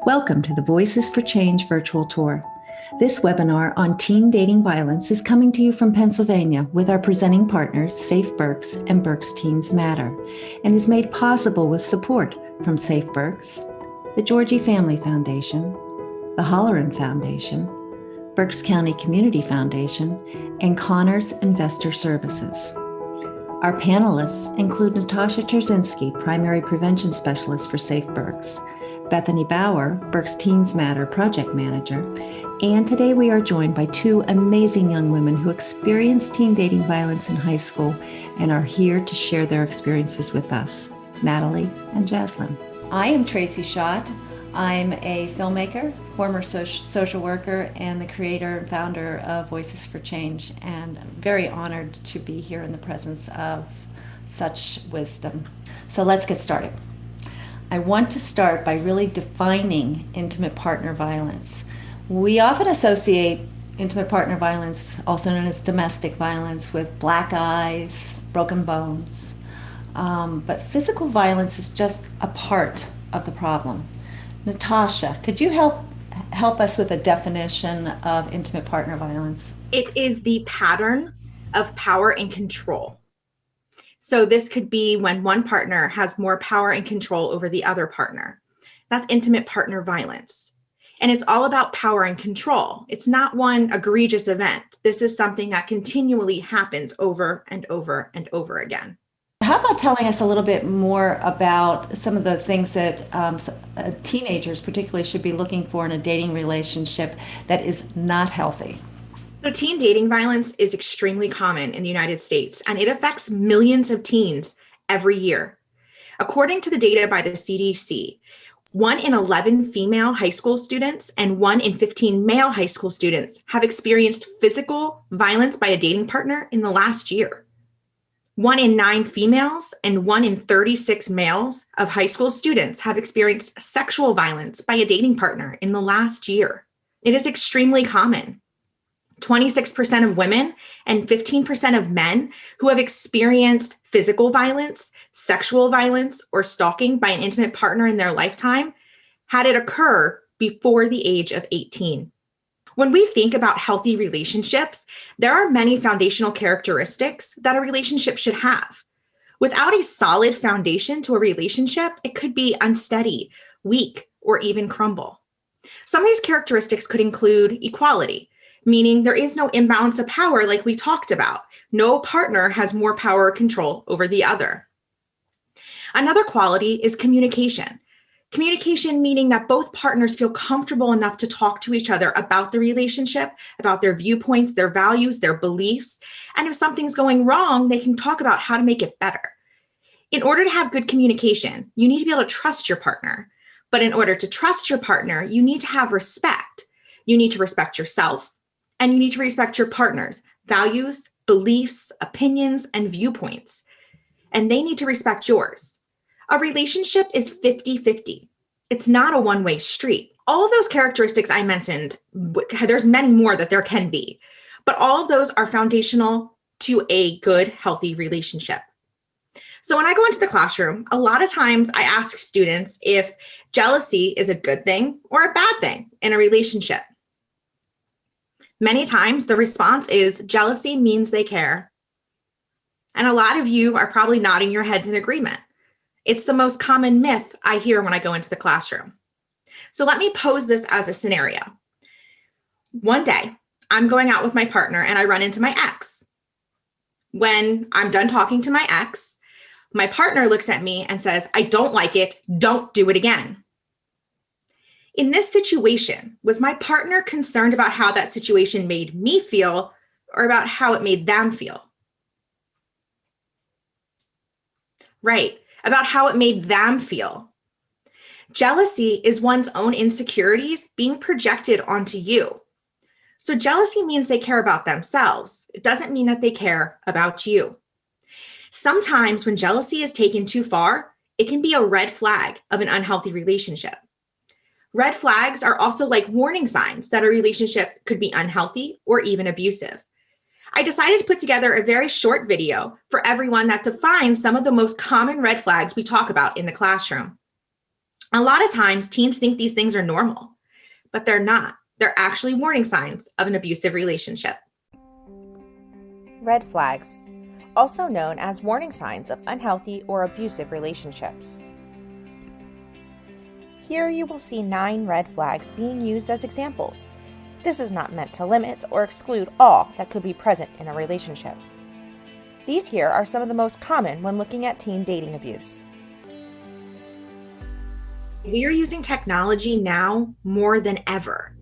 Welcome to the Voices for Change virtual tour. This webinar on teen dating violence is coming to you from Pennsylvania with our presenting partners, Safe Berks and Berks Teens Matter, and is made possible with support from Safe Berks, the Georgie Family Foundation, the Holleran Foundation, Berks County Community Foundation, and Connors Investor Services. Our panelists include Natasha Turczynski, Primary Prevention Specialist for Safe Berks, Bethany Bower, Berks Teens Matter Project Manager, and today we are joined by two amazing young women who experienced teen dating violence in high school and are here to share their experiences with us, Natalie and Jaslyn. I am Tracy Schott. I'm a filmmaker, former social worker, and the creator and founder of Voices for Change, and I'm very honored to be here in the presence of such wisdom. So let's get started. I want to start by really defining intimate partner violence. We often associate intimate partner violence, also known as domestic violence, with black eyes, broken bones. But physical violence is just a part of the problem. Natasha, could you help us with a definition of intimate partner violence? It is the pattern of power and control. So this could be when one partner has more power and control over the other partner. That's intimate partner violence. And it's all about power and control. It's not one egregious event. This is something that continually happens over and over and over again. How about telling us a little bit more about some of the things that teenagers particularly should be looking for in a dating relationship that is not healthy? So teen dating violence is extremely common in the United States, and it affects millions of teens every year. According to the data by the CDC, 1 in 11 female high school students and 1 in 15 male high school students have experienced physical violence by a dating partner in the last year. 1 in 9 females and 1 in 36 males of high school students have experienced sexual violence by a dating partner in the last year. It is extremely common. 26% of women and 15% of men who have experienced physical violence, sexual violence, or stalking by an intimate partner in their lifetime had it occur before the age of 18. When we think about healthy relationships, there are many foundational characteristics that a relationship should have. Without a solid foundation to a relationship, it could be unsteady, weak, or even crumble. Some of these characteristics could include equality, meaning there is no imbalance of power like we talked about. No partner has more power or control over the other. Another quality is communication. Communication meaning that both partners feel comfortable enough to talk to each other about the relationship, about their viewpoints, their values, their beliefs. And if something's going wrong, they can talk about how to make it better. In order to have good communication, you need to be able to trust your partner. But in order to trust your partner, you need to have respect. You need to respect yourself. And you need to respect your partner's values, beliefs, opinions, and viewpoints. And they need to respect yours. A relationship is 50-50. It's not a one-way street. All of those characteristics I mentioned, there's many more that there can be, but all of those are foundational to a good, healthy relationship. So when I go into the classroom, a lot of times I ask students if jealousy is a good thing or a bad thing in a relationship. Many times the response is jealousy means they care. And a lot of you are probably nodding your heads in agreement. It's the most common myth I hear when I go into the classroom. So let me pose this as a scenario. One day, I'm going out with my partner and I run into my ex. When I'm done talking to my ex, my partner looks at me and says, "I don't like it. Don't do it again." In this situation, was my partner concerned about how that situation made me feel or about how it made them feel? Right, about how it made them feel. Jealousy is one's own insecurities being projected onto you. So jealousy means they care about themselves. It doesn't mean that they care about you. Sometimes when jealousy is taken too far, it can be a red flag of an unhealthy relationship. Red flags are also like warning signs that a relationship could be unhealthy or even abusive. I decided to put together a very short video for everyone that defines some of the most common red flags we talk about in the classroom. A lot of times teens think these things are normal, but they're not. They're actually warning signs of an abusive relationship. Red flags, also known as warning signs of unhealthy or abusive relationships. Here you will see 9 red flags being used as examples. This is not meant to limit or exclude all that could be present in a relationship. These here are some of the most common when looking at teen dating abuse. We are using technology now more than ever.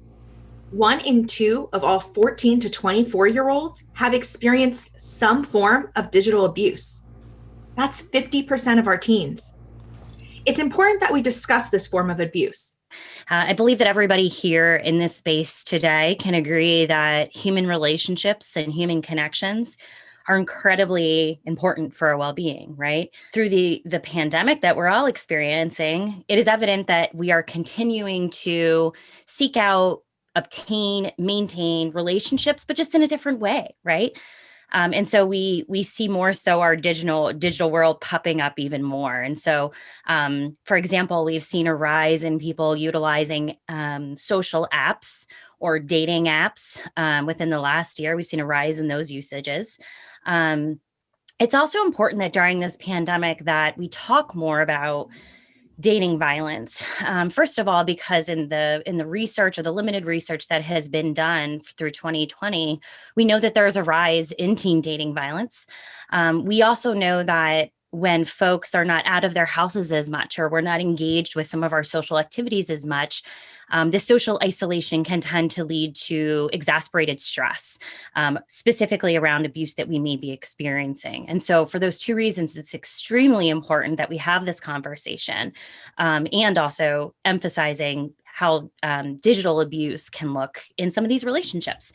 1 in 2 of all 14 to 24-year-olds have experienced some form of digital abuse. That's 50% of our teens. It's important that we discuss this form of abuse. I believe that everybody here in this space today can agree that human relationships and human connections are incredibly important for our well-being, right? Through the pandemic that we're all experiencing, it is evident that we are continuing to seek out, obtain, maintain relationships, but just in a different way, right? And so we see more so our digital world popping up even more. And so, for example, we've seen a rise in people utilizing social apps or dating apps within the last year. We've seen a rise in those usages. It's also important that during this pandemic that we talk more about dating violence. First of all, because in the research or the limited research that has been done through 2020, we know that there's a rise in teen dating violence. We also know that when folks are not out of their houses as much, or we're not engaged with some of our social activities as much, this social isolation can tend to lead to exasperated stress, specifically around abuse that we may be experiencing. And so for those 2 reasons, it's extremely important that we have this conversation, and also emphasizing how digital abuse can look in some of these relationships.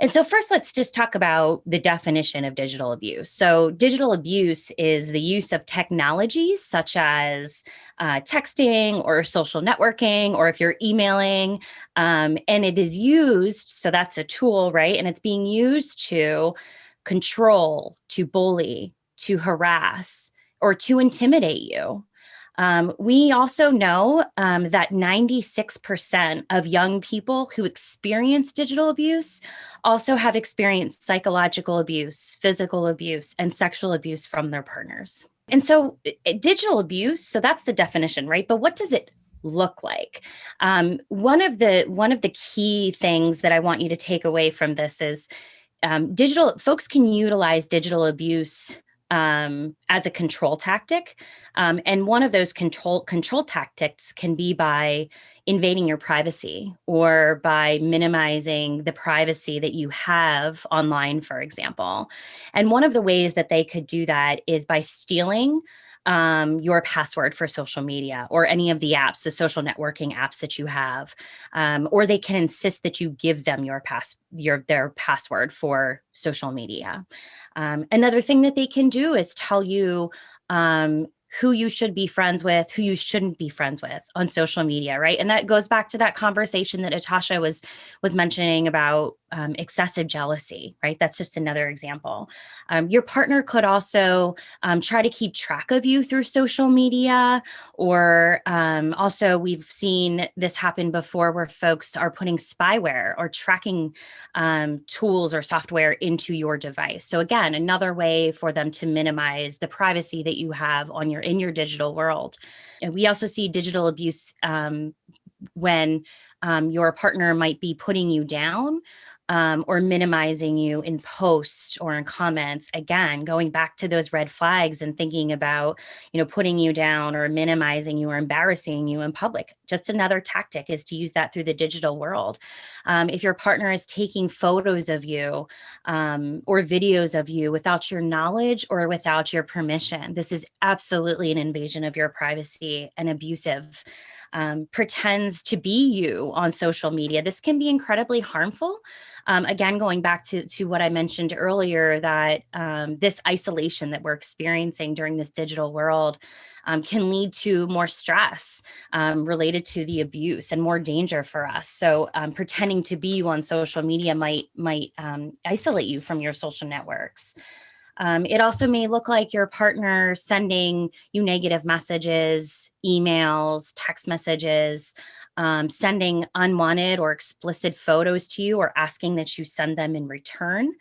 And so first, let's just talk about the definition of digital abuse. So digital abuse is the use of technologies such as texting or social networking, or if you're emailing, and it is used, so that's a tool, right? And it's being used to control, to bully, to harass, or to intimidate you. We also know that 96% of young people who experience digital abuse also have experienced psychological abuse, physical abuse, and sexual abuse from their partners. And so digital abuse, so that's the definition, right? But what does it look like? One of the key things that I want you to take away from this is folks can utilize digital abuse as a control tactic. And one of those control tactics can be by invading your privacy or by minimizing the privacy that you have online, for example. And one of the ways that they could do that is by stealing your password for social media or any of the apps, the social networking apps that you have, or they can insist that you give them their password for social media. Another thing that they can do is tell you who you should be friends with, who you shouldn't be friends with on social media, right? And that goes back to that conversation that Natasha was mentioning about excessive jealousy, right? That's just another example. Your partner could also try to keep track of you through social media, or also we've seen this happen before where folks are putting spyware or tracking tools or software into your device. So again, another way for them to minimize the privacy that you have in your digital world. And we also see digital abuse when your partner might be putting you down or minimizing you in posts or in comments. Again, going back to those red flags and thinking about, putting you down or minimizing you or embarrassing you in public. Just another tactic is to use that through the digital world. If your partner is taking photos of you or videos of you without your knowledge or without your permission, this is absolutely an invasion of your privacy and abusive. Pretends to be you on social media. This can be incredibly harmful. Again, going back to what I mentioned earlier, that this isolation that we're experiencing during this digital world can lead to more stress related to the abuse and more danger for us. So pretending to be you on social media might isolate you from your social networks. It also may look like your partner sending you negative messages, emails, text messages, sending unwanted or explicit photos to you or asking that you send them in return.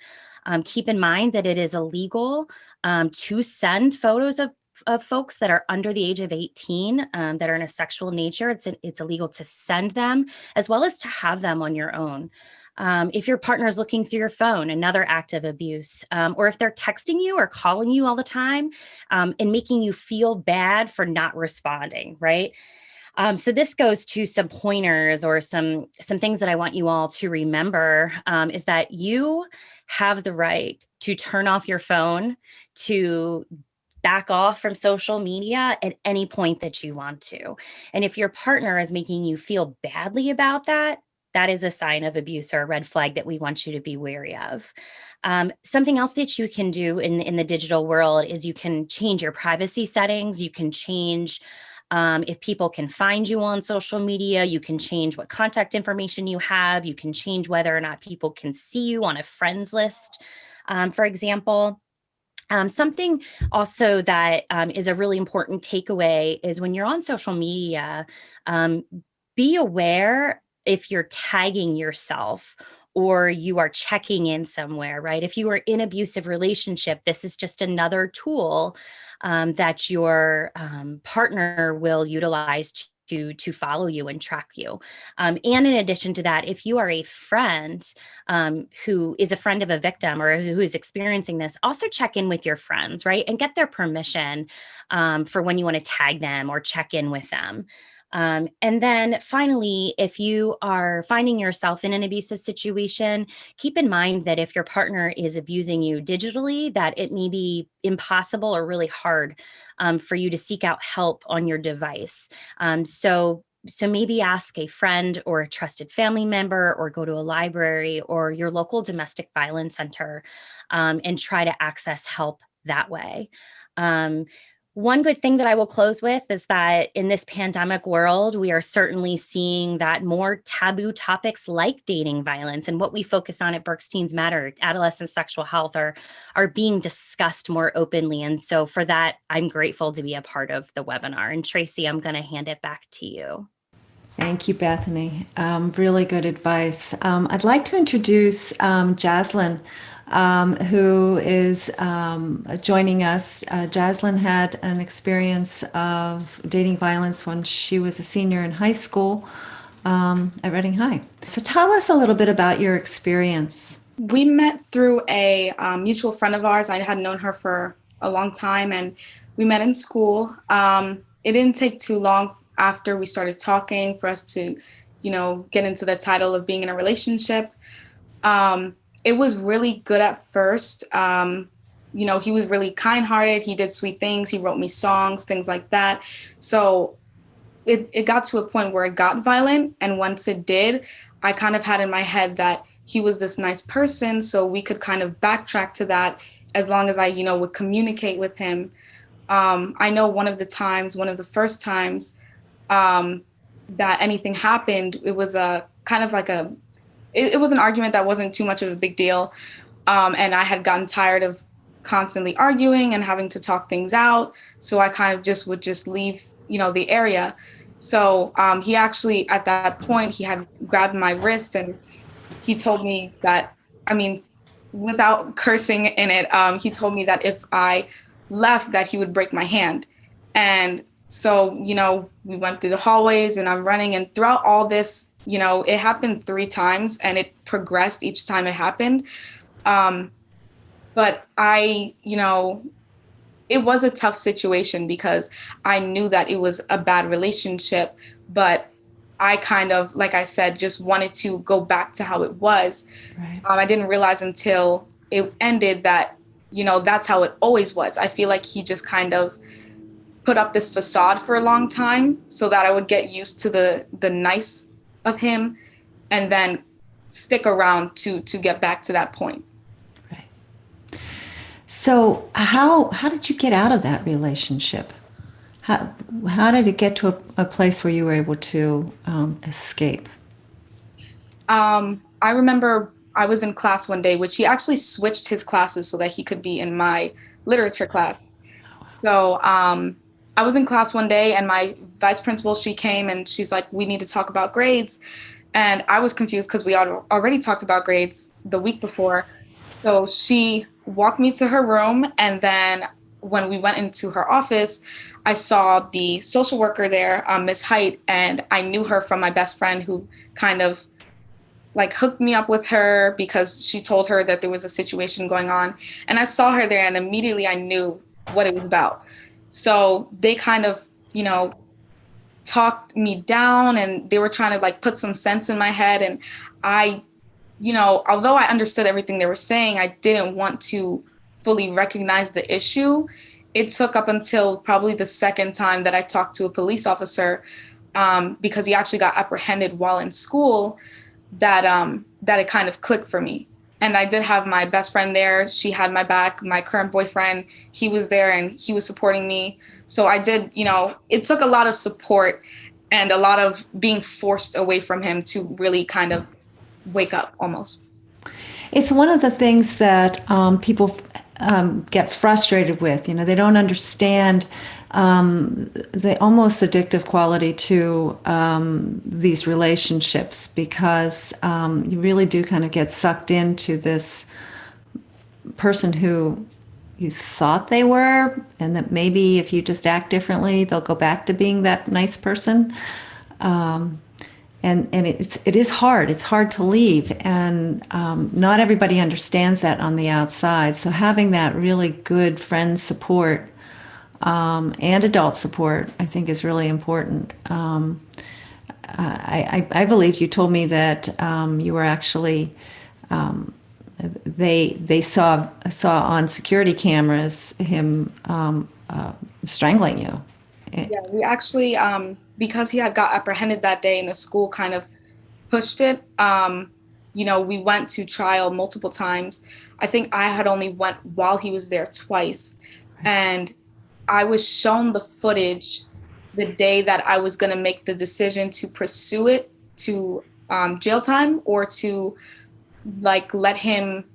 Keep in mind that it is illegal to send photos of folks that are under the age of 18 that are in a sexual nature. It's illegal to send them as well as to have them on your own. If your partner is looking through your phone, another act of abuse, or if they're texting you or calling you all the time and making you feel bad for not responding, right? So this goes to some pointers or some things that I want you all to remember is that you have the right to turn off your phone, to back off from social media at any point that you want to. And if your partner is making you feel badly about that, that is a sign of abuse or a red flag that we want you to be wary of. Something else that you can do in the digital world is you can change your privacy settings. You can change if people can find you on social media. You can change what contact information you have. You can change whether or not people can see you on a friends list, for example. Something also that is a really important takeaway is when you're on social media, be aware if you're tagging yourself or you are checking in somewhere, right? If you are in an abusive relationship, this is just another tool that your partner will utilize to follow you and track you. And in addition to that, if you are a friend who is a friend of a victim or who is experiencing this, also check in with your friends, right? And get their permission for when you want to tag them or check in with them. And then finally, if you are finding yourself in an abusive situation, keep in mind that if your partner is abusing you digitally, that it may be impossible or really hard for you to seek out help on your device. So maybe ask a friend or a trusted family member or go to a library or your local domestic violence center and try to access help that way. One good thing that I will close with is that in this pandemic world, we are certainly seeing that more taboo topics like dating violence and what we focus on at Berks Teens Matter, adolescent sexual health, are being discussed more openly. And so for that, I'm grateful to be a part of the webinar. And Tracy, I'm going to hand it back to you. Thank you, Bethany. Really good advice. I'd like to introduce Jaslyn, who is joining us. Jaslyn had an experience of dating violence when she was a senior in high school at Reading High. So tell us a little bit about your experience. We met through a mutual friend of ours. I had known her for a long time, and we met in school. It didn't take too long after we started talking for us to, get into the title of being in a relationship. It was really good at first. He was really kind-hearted. He did sweet things. He wrote me songs, things like that. So it got to a point where it got violent. And once it did, I kind of had in my head that he was this nice person. So we could kind of backtrack to that as long as I, would communicate with him. I know one of the first times that anything happened, it was it was an argument that wasn't too much of a big deal. And I had gotten tired of constantly arguing and having to talk things out. So I kind of would leave, the area. So he actually, at that point, he had grabbed my wrist and he told me that, without cursing in it, he told me that if I left, that he would break my hand. And so, we went through the hallways and I'm running, and throughout all this, it happened 3 times and it progressed each time it happened. But it was a tough situation because I knew that it was a bad relationship, but I kind of, like I said, just wanted to go back to how it was. Right. I didn't realize until it ended that, that's how it always was. I feel like he just kind of put up this facade for a long time so that I would get used to the nice of him and then stick around to get back to that point. Right. So how did you get out of that relationship? How did it get to a place where you were able to escape? I remember I was in class one day, which he actually switched his classes so that he could be in my literature class. So I was in class one day and my vice principal, she came and she's like, we need to talk about grades. And I was confused because we already talked about grades the week before. So she walked me to her room. And then when we went into her office, I saw the social worker there, Miss Height, and I knew her from my best friend who kind of like hooked me up with her because she told her that there was a situation going on. And I saw her there and immediately I knew what it was about. So they kind of, talked me down and they were trying to like put some sense in my head. And I, although I understood everything they were saying, I didn't want to fully recognize the issue. It took up until probably the second time that I talked to a police officer because he actually got apprehended while in school that it kind of clicked for me. And I did have my best friend there. She had my back. My current boyfriend, he was there and he was supporting me. So I did, it took a lot of support and a lot of being forced away from him to really kind of wake up almost. It's one of the things that people get frustrated with. They don't understand the almost addictive quality to these relationships because you really do kind of get sucked into this person who you thought they were, and that maybe if you just act differently, they'll go back to being that nice person. And it is hard. It's hard to leave, and not everybody understands that on the outside. So having that really good friend support and adult support, I think, is really important. I believe you told me that you were actually they saw on security cameras him strangling you. Yeah, we actually, because he had got apprehended that day and the school kind of pushed it, we went to trial multiple times. I think I had only went while he was there twice. And I was shown the footage the day that I was going to make the decision to pursue it to jail time or to like let him,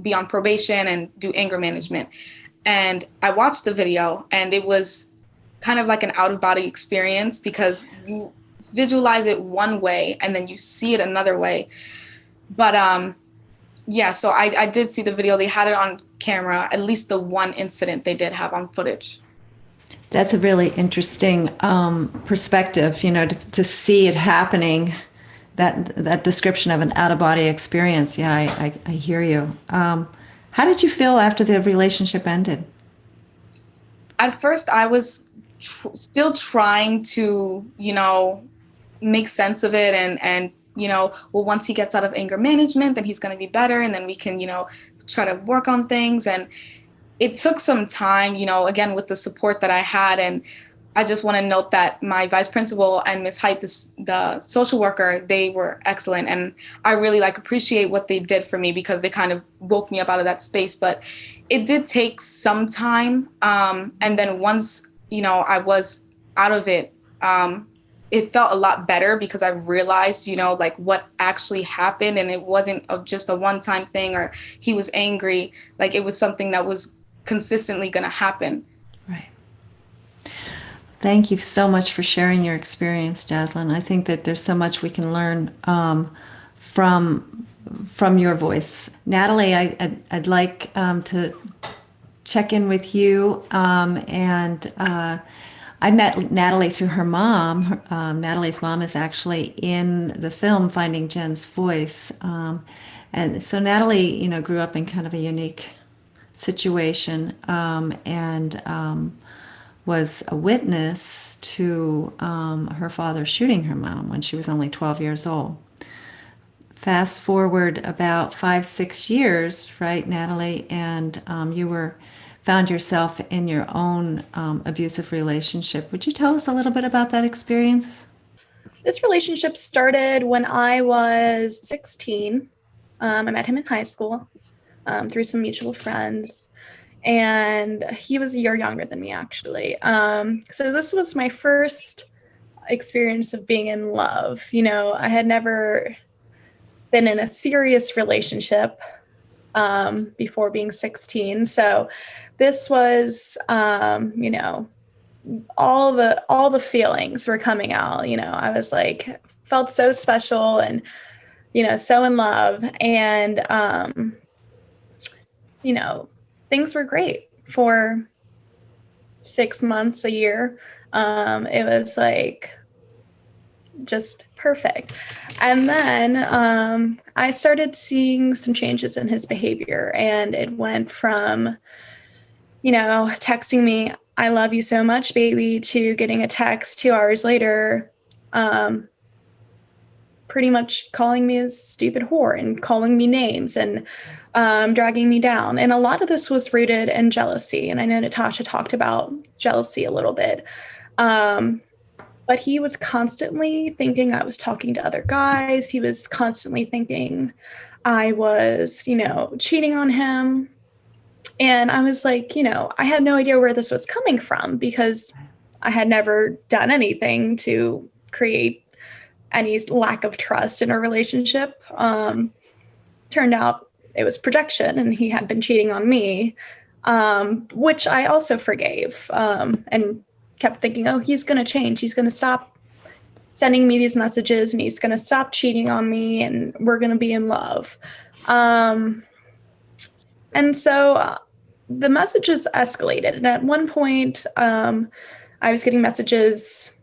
be on probation and do anger management. And I watched the video and it was kind of like an out of body experience because you visualize it one way and then you see it another way. But so I did see the video. They had it on camera, at least the one incident they did have on footage. That's a really interesting perspective, to see it happening, that description of an out-of-body experience. Yeah, I hear you. How did you feel after the relationship ended? At first, I was still trying to, make sense of it and once he gets out of anger management, then he's going to be better and then we can, try to work on things. And it took some time, again, with the support that I had. And I just want to note that my vice principal and Ms. Height, the social worker, they were excellent. And I really appreciate what they did for me because they kind of woke me up out of that space. But it did take some time. And then once, I was out of it, it felt a lot better because I realized, what actually happened. And it wasn't just a one-time thing or he was angry. It was something that was consistently going to happen. Right. Thank you so much for sharing your experience, Jaslyn. I think that there's so much we can learn from your voice. Natalie, I'd like to check in with you. I met Natalie through her mom. Natalie's mom is actually in the film Finding Jen's Voice. And so Natalie, grew up in kind of a unique situation and was a witness to her father shooting her mom when she was only 12 years old. Fast forward about 5-6 years, right, Natalie, and you found yourself in your own abusive relationship. Would you tell us a little bit about that experience? This relationship started when I was 16. I met him in high school through some mutual friends, and he was a year younger than me, actually. So this was my first experience of being in love. I had never been in a serious relationship before being 16. So this was, you know, all the feelings were coming out. You know, I was like, felt so special and, you know, so in love. And, you know, things were great for 6 months, a year. It was like just perfect. And then I started seeing some changes in his behavior, and it went from, you know, texting me, "I love you so much, baby," to getting a text 2 hours later, pretty much calling me a stupid whore and calling me names and dragging me down. And a lot of this was rooted in jealousy. And I know Natasha talked about jealousy a little bit. But he was constantly thinking I was talking to other guys. He was constantly thinking I was, you know, cheating on him. And I was like, you know, I had no idea where this was coming from because I had never done anything to create any lack of trust in a relationship. Turned out it was projection, and he had been cheating on me, which I also forgave, and kept thinking, oh, he's going to change. He's going to stop sending me these messages, and he's going to stop cheating on me, and we're going to be in love. And so the messages escalated. And at one point, I was getting messages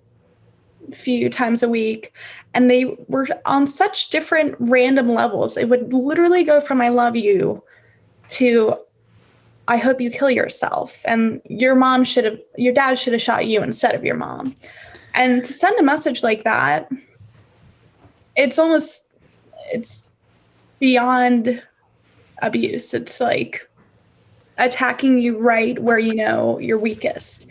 a few times a week, and they were on such different random levels. It would literally go from "I love you" to "I hope you kill yourself," and your dad should have shot you instead of your mom. And to send a message like that, it's beyond abuse. It's like attacking you right where you know you're weakest.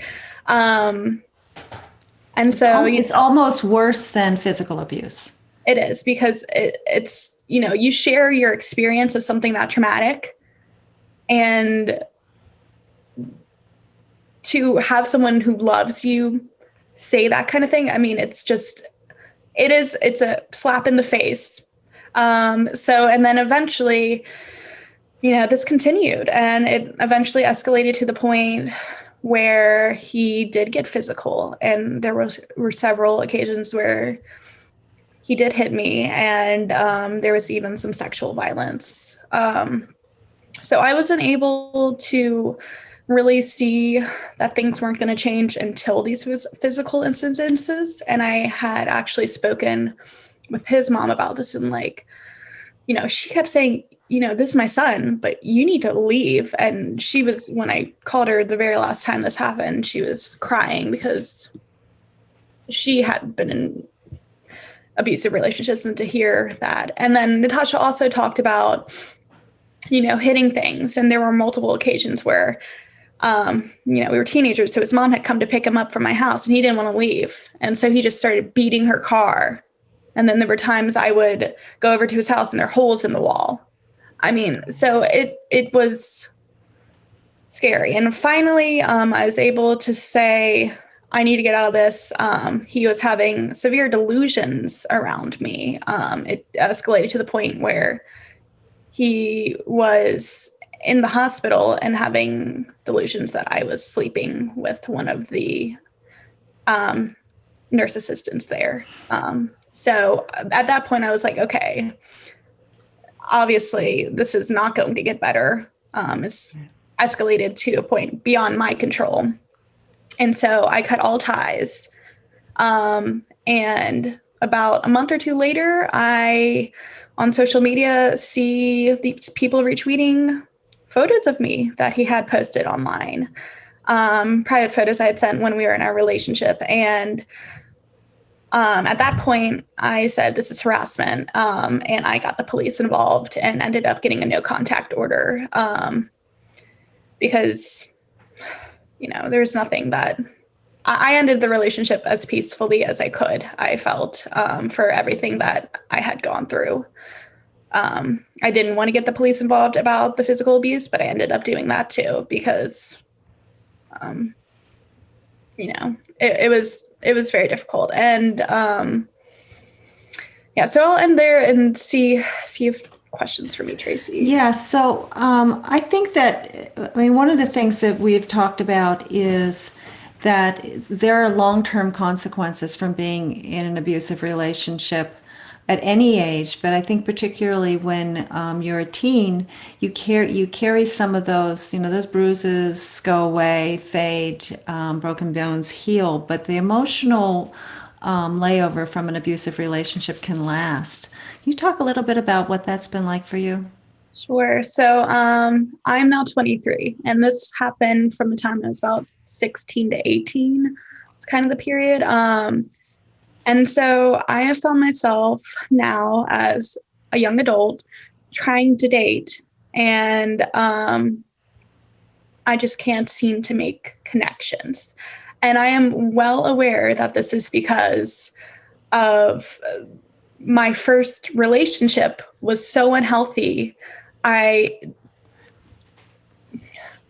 And so it's almost worse than physical abuse. It is, because it's, you know, you share your experience of something that traumatic, and to have someone who loves you say that kind of thing. I mean, it's a slap in the face. And then eventually, you know, this continued, and it eventually escalated to the point where he did get physical, and there were several occasions where he did hit me, and there was even some sexual violence. So I wasn't able to really see that things weren't going to change until these physical incidences. And I had actually spoken with his mom about this, and like, you know, she kept saying, you know, this is my son, but you need to leave. And she was, when I called her the very last time this happened, she was crying because she had been in abusive relationships, and to hear that. And then Natasha also talked about, you know, hitting things. And there were multiple occasions where, you know, we were teenagers. So his mom had come to pick him up from my house, and he didn't want to leave. And so he just started beating her car. And then there were times I would go over to his house and there are holes in the wall. I mean, so it was scary. And finally, I was able to say, I need to get out of this. He was having severe delusions around me. It escalated to the point where he was in the hospital and having delusions that I was sleeping with one of the nurse assistants there. So at that point, I was like, okay, obviously this is not going to get better. It's escalated to a point beyond my control. And so I cut all ties. And about a month or two later, I, on social media, see these people retweeting photos of me that he had posted online. Private photos I had sent when we were in our relationship. And at that point, I said, this is harassment. And I got the police involved and ended up getting a no contact order because, you know, there's nothing that I ended the relationship as peacefully as I could, I felt, for everything that I had gone through. I didn't want to get the police involved about the physical abuse, but I ended up doing that too, because, you know, it was very difficult. And Yeah, so I'll end there and see if you have questions for me, Tracy. Yeah, so I think that, one of the things that we've talked about is that there are long-term consequences from being in an abusive relationship at any age, but I think particularly when you're a teen, you carry some of those, those bruises go away, fade, broken bones heal, but the emotional layover from an abusive relationship can last. Can you talk a little bit about what that's been like for you? Sure. So I'm now 23, and this happened from the time I was about 16 to 18. It's kind of the period. And so I have found myself now as a young adult trying to date, and I just can't seem to make connections. And I am well aware that this is because of my first relationship was so unhealthy. I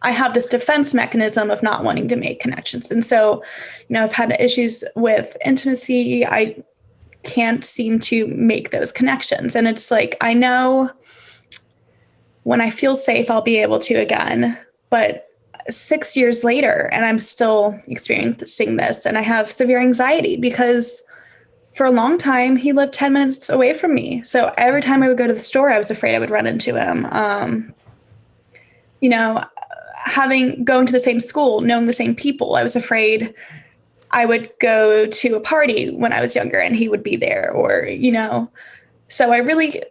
have this defense mechanism of not wanting to make connections. And so, I've had issues with intimacy. I can't seem to make those connections. And it's like, I know when I feel safe, I'll be able to again, but 6 years later, and I'm still experiencing this, and I have severe anxiety because for a long time, he lived 10 minutes away from me. So every time I would go to the store, I was afraid I would run into him. Going to the same school, knowing the same people, I was afraid I would go to a party when I was younger and he would be there, or, so I really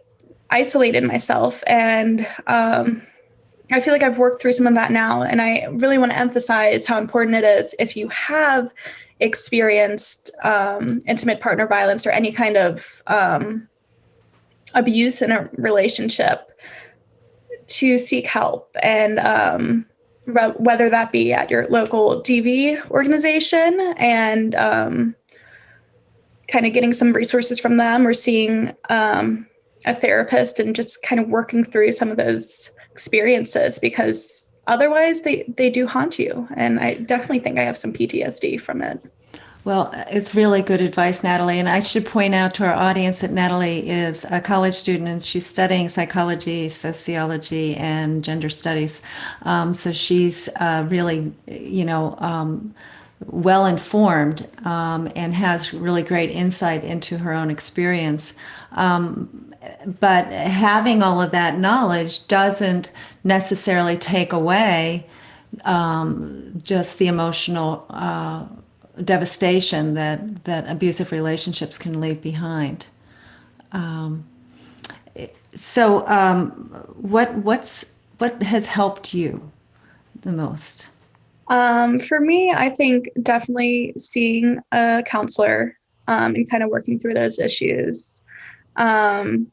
isolated myself. And I feel like I've worked through some of that now. And I really want to emphasize how important it is if you have experienced intimate partner violence or any kind of abuse in a relationship, to seek help. And whether that be at your local DV organization and kind of getting some resources from them, or seeing a therapist and just kind of working through some of those experiences, because otherwise they do haunt you. And I definitely think I have some PTSD from it. Well, it's really good advice, Natalie. And I should point out to our audience that Natalie is a college student and she's studying psychology, sociology, and gender studies. So she's really, well informed and has really great insight into her own experience. But having all of that knowledge doesn't necessarily take away just the emotional devastation that abusive relationships can leave behind. What has helped you the most? For me, I think definitely seeing a counselor and kind of working through those issues. And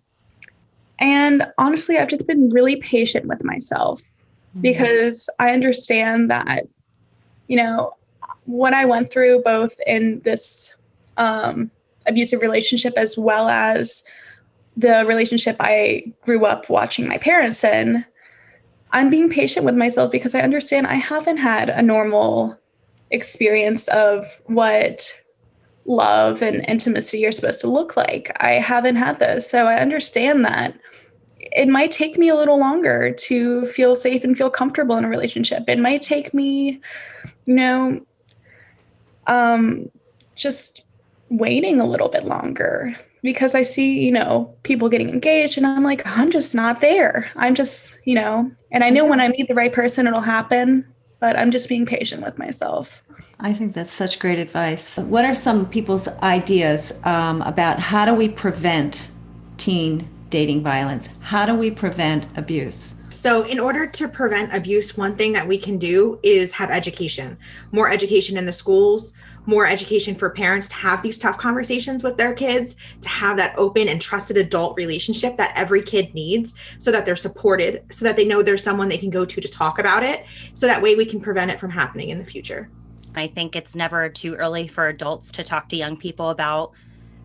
honestly, I've just been really patient with myself because I understand that, what I went through both in this abusive relationship as well as the relationship I grew up watching my parents in, I'm being patient with myself because I understand I haven't had a normal experience of what love and intimacy are supposed to look like. I haven't had this. So I understand that it might take me a little longer to feel safe and feel comfortable in a relationship. It might take me, just waiting a little bit longer because I see, people getting engaged and I'm like, I'm just not there. I'm just, and I know when I meet the right person, it'll happen, but I'm just being patient with myself. I think that's such great advice. What are some people's ideas about how do we prevent teen dating violence? How do we prevent abuse? So in order to prevent abuse, one thing that we can do is have education, more education in the schools, more education for parents to have these tough conversations with their kids, to have that open and trusted adult relationship that every kid needs so that they're supported, so that they know there's someone they can go to talk about it. So that way we can prevent it from happening in the future. I think it's never too early for adults to talk to young people about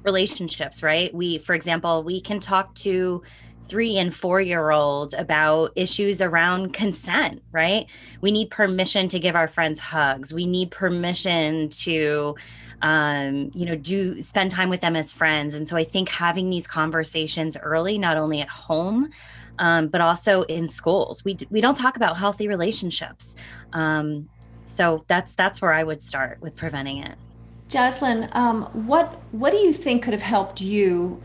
relationships, right? For example, we can talk to 3 and 4-year-olds about issues around consent, right? We need permission to give our friends hugs. We need permission to, spend time with them as friends. And so I think having these conversations early, not only at home, but also in schools. We don't talk about healthy relationships. So that's where I would start with preventing it. Jocelyn, what do you think could have helped you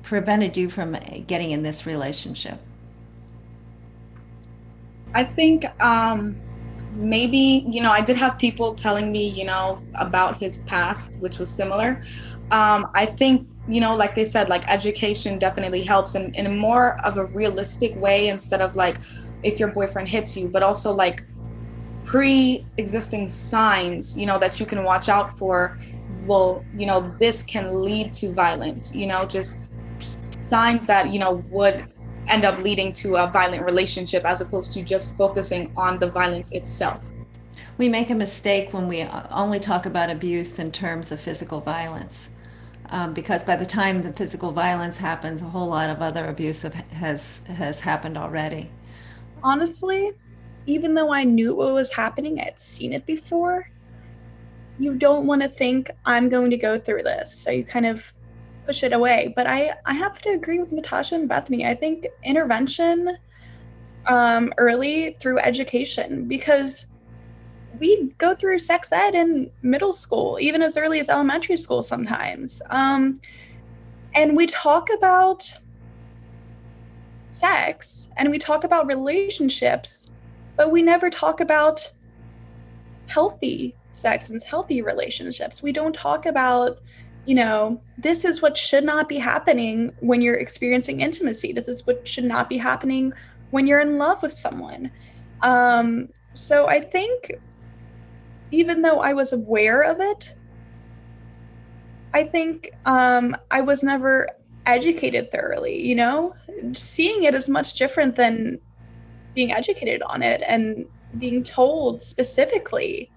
prevented you from getting in this relationship? I think maybe, I did have people telling me, about his past, which was similar. I think, like they said, like education definitely helps in a more of a realistic way, instead of like if your boyfriend hits you, but also like pre-existing signs, that you can watch out for. Well, this can lead to violence, just signs that, would end up leading to a violent relationship, as opposed to just focusing on the violence itself. We make a mistake when we only talk about abuse in terms of physical violence, because by the time the physical violence happens, a whole lot of other abuse has happened already. Honestly, even though I knew what was happening, I had seen it before, you don't want to think, I'm going to go through this. So you kind of push it away. But I have to agree with Natasha and Bethany. I think intervention early through education, because we go through sex ed in middle school, even as early as elementary school sometimes. And we talk about sex and we talk about relationships, but we never talk about healthy sex and healthy relationships. We don't talk about, this is what should not be happening when you're experiencing intimacy. This is what should not be happening when you're in love with someone. So I think even though I was aware of it, I think I was never educated thoroughly, Seeing it is much different than being educated on it and being told specifically,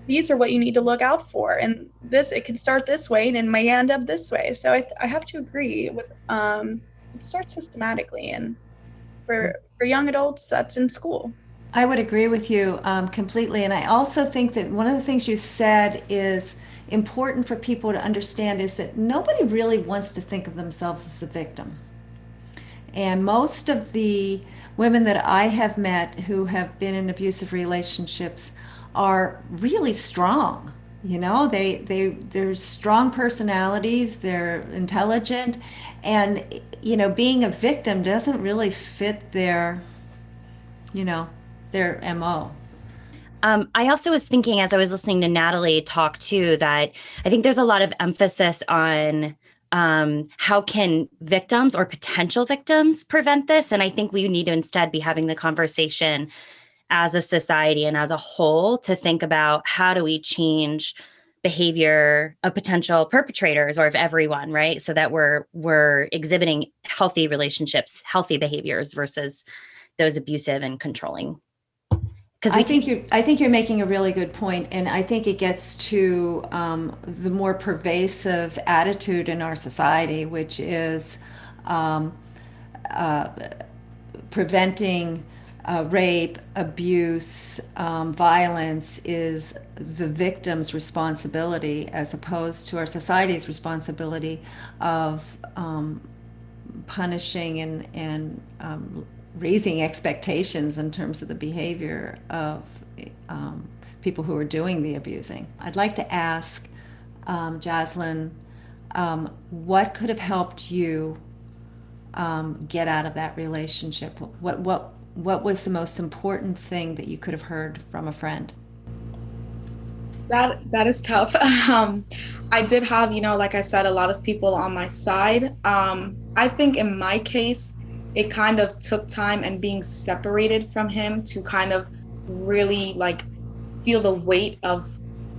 these are what you need to look out for, and it can start this way and it may end up this way. So I have to agree with it starts systematically, and for young adults, that's in school. I would agree with you completely, and I also think that one of the things you said is important for people to understand is that nobody really wants to think of themselves as a victim. And most of the women that I have met who have been in abusive relationships are really strong. They're strong personalities, they're intelligent, and being a victim doesn't really fit their MO. I also was thinking, as I was listening to Natalie talk too, that I think there's a lot of emphasis on how can victims or potential victims prevent this? And I think we need to instead be having the conversation as a society and as a whole to think about how do we change behavior of potential perpetrators or of everyone, right? So that we're exhibiting healthy relationships, healthy behaviors versus those abusive and controlling. I think you're making a really good point, and I think it gets to the more pervasive attitude in our society, which is preventing rape, abuse, violence is the victim's responsibility, as opposed to our society's responsibility of punishing and raising expectations in terms of the behavior of people who are doing the abusing. I'd like to ask Jocelyn, what could have helped you get out of that relationship? What was the most important thing that you could have heard from a friend? That is tough. I did have, like I said, a lot of people on my side. I think in my case, it kind of took time and being separated from him to kind of really feel the weight of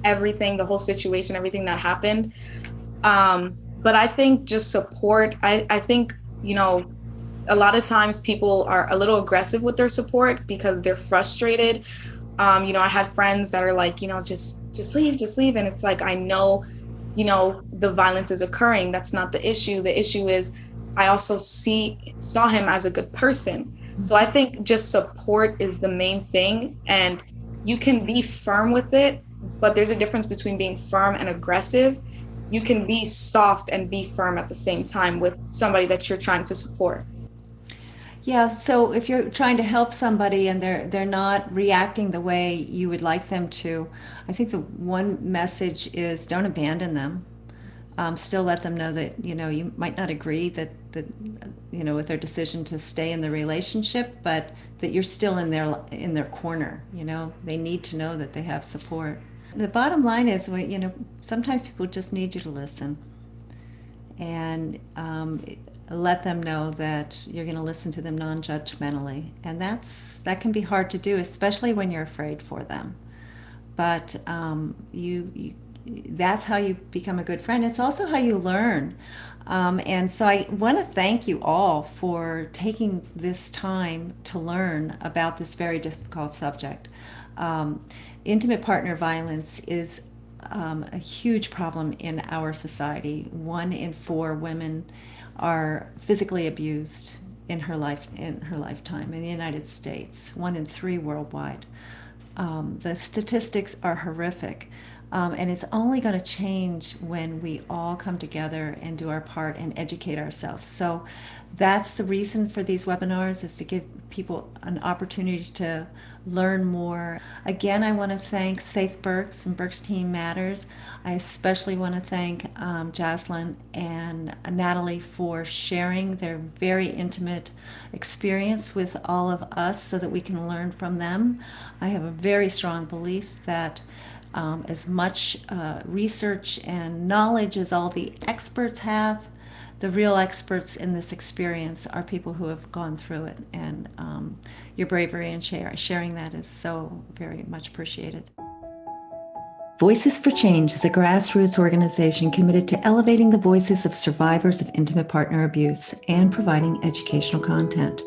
everything, the whole situation, everything that happened. But I think just support, I think, a lot of times people are a little aggressive with their support because they're frustrated. I had friends that are like, just leave. And it's like, I know, the violence is occurring. That's not the issue. The issue is I also saw him as a good person. So I think just support is the main thing, and you can be firm with it, but there's a difference between being firm and aggressive. You can be soft and be firm at the same time with somebody that you're trying to support. Yeah, so if you're trying to help somebody and they're not reacting the way you would like them to, I think the one message is don't abandon them. Still let them know that, you might not agree that with their decision to stay in the relationship, but that you're still in their corner. They need to know that they have support. The bottom line is, sometimes people just need you to listen and let them know that you're going to listen to them non-judgmentally. And that can be hard to do, especially when you're afraid for them. But that's how you become a good friend. It's also how you learn. And so I want to thank you all for taking this time to learn about this very difficult subject. Intimate partner violence is a huge problem in our society. 1 in 4 women are physically abused in her lifetime in the United States. 1 in 3 worldwide. The statistics are horrific. And it's only going to change when we all come together and do our part and educate ourselves. So that's the reason for these webinars, is to give people an opportunity to learn more. Again, I want to thank Safe Berks and Berks Teen Matters. I especially want to thank Jocelyn and Natalie for sharing their very intimate experience with all of us so that we can learn from them. I have a very strong belief that as much research and knowledge as all the experts have, the real experts in this experience are people who have gone through it, and your bravery in sharing that is so very much appreciated. Voices for Change is a grassroots organization committed to elevating the voices of survivors of intimate partner abuse and providing educational content.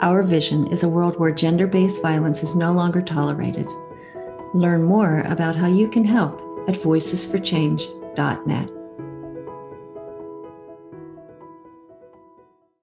Our vision is a world where gender-based violence is no longer tolerated. Learn more about how you can help at voicesforchange.net.